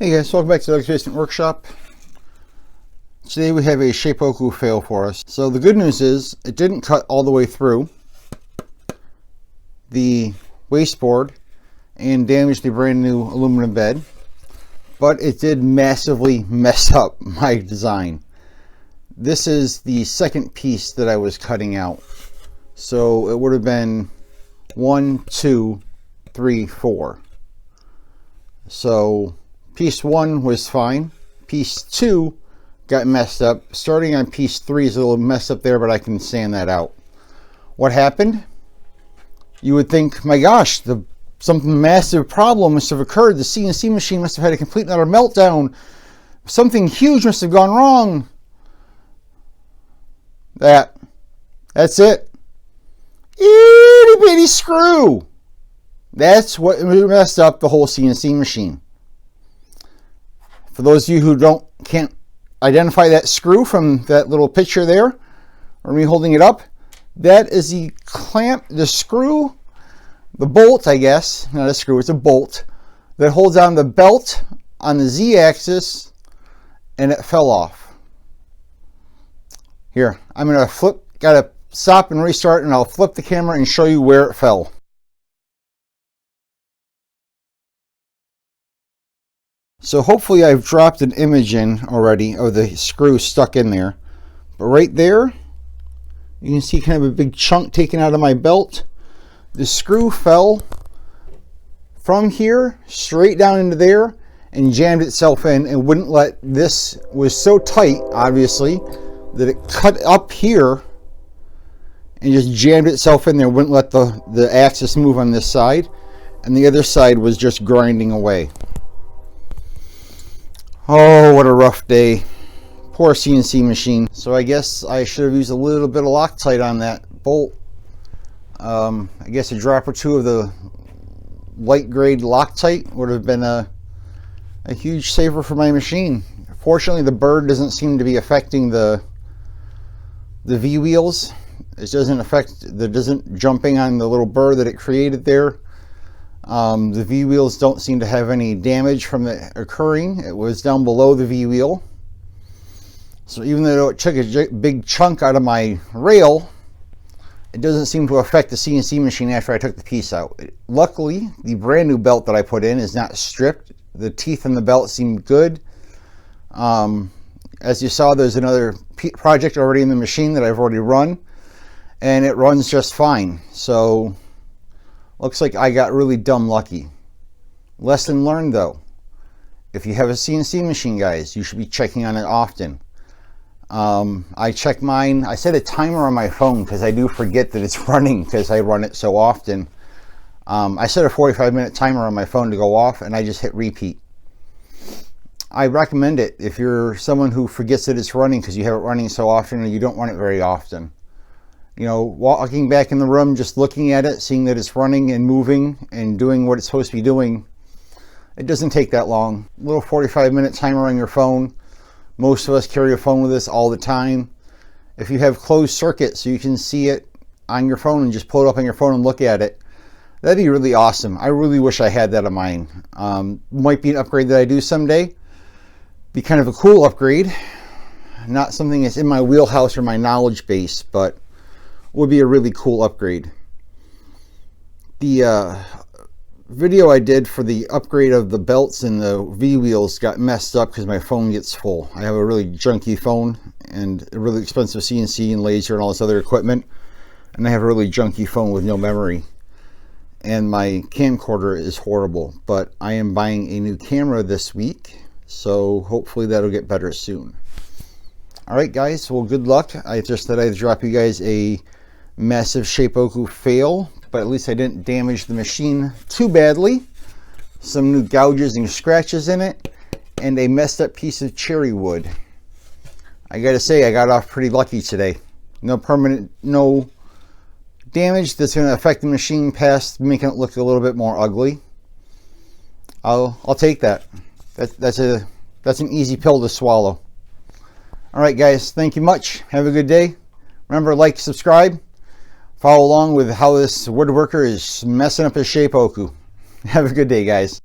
Hey guys, welcome back to the Basement Workshop. Today we have a Shapeoko fail for us. So the good news is it didn't cut all the way through the wasteboard and damage the brand new aluminum bed, but it did massively mess up my design. This is the second piece that I was cutting out. So it would have been 1, 2, 3, 4. So piece 1 was fine. Piece 2 got messed up. Starting on piece 3 is a little messed up there, but I can sand that out. What happened? You would think, my gosh, something massive problem must have occurred. The CNC machine must have had a complete and utter meltdown. Something huge must have gone wrong. That's it. Itty bitty screw. That's what messed up the whole CNC machine. For those of you who can't identify that screw from that little picture there, or me holding it up, that is the clamp, the screw, the bolt, I guess, not a screw, it's a bolt that holds on the belt on the Z-axis, and it fell off. Here, I'm gonna gotta stop and restart, and I'll flip the camera and show you where it fell. So hopefully I've dropped an image in already of the screw stuck in there. But right there, you can see kind of a big chunk taken out of my belt. The screw fell from here straight down into there and jammed itself in and wouldn't let, this was so tight, obviously, that it cut up here and just jammed itself in there, wouldn't let the axis move on this side. And the other side was just grinding away. Oh, what a rough day. Poor CNC machine. So I guess I should have used a little bit of Loctite on that bolt. I guess a drop or two of the light grade Loctite would have been a huge saver for my machine. Fortunately, the bird doesn't seem to be affecting the V-wheels. It doesn't jumping on the little burr that it created there. The V-wheels don't seem to have any damage from it occurring. It was down below the V-wheel. So even though it took a big chunk out of my rail, it doesn't seem to affect the CNC machine after I took the piece out. Luckily, the brand new belt that I put in is not stripped. The teeth in the belt seem good. As you saw, there's another project already in the machine that I've already run, and it runs just fine. So looks like I got really dumb lucky. Lesson learned though. If you have a CNC machine, guys, you should be checking on it often. I check mine. I set a timer on my phone because I do forget that it's running because I run it so often. I set a 45-minute timer on my phone to go off, and I just hit repeat. I recommend it if you're someone who forgets that it's running because you have it running so often and you don't run it very often. You know, walking back in the room, just looking at it, seeing that it's running and moving and doing what it's supposed to be doing, it doesn't take that long. A little 45-minute timer on your phone. Most of us carry a phone with us all the time. If you have closed circuit so you can see it on your phone and just pull it up on your phone and look at it, that'd be really awesome. I really wish I had that on mine. Might be an upgrade that I do someday. Be kind of a cool upgrade. Not something that's in my wheelhouse or my knowledge base, but would be a really cool upgrade. The video I did for the upgrade of the belts and the V-wheels got messed up because my phone gets full. I have a really junky phone and a really expensive CNC and laser and all this other equipment, and I have a really junky phone with no memory, and my camcorder is horrible. But I am buying a new camera this week, so hopefully that'll get better soon. Alright guys, well, good luck. I just thought I'd drop you guys a massive Shapeoko fail, but at least I didn't damage the machine too badly. Some new gouges and scratches in it, and a messed up piece of cherry wood. I gotta say, I got off pretty lucky today. No damage that's gonna affect the machine past making it look a little bit more ugly. I'll take that. That's an easy pill to swallow. Alright guys, thank you much. Have a good day. Remember, like, subscribe. Follow along with how this woodworker is messing up his Shapeoko. Have a good day, guys.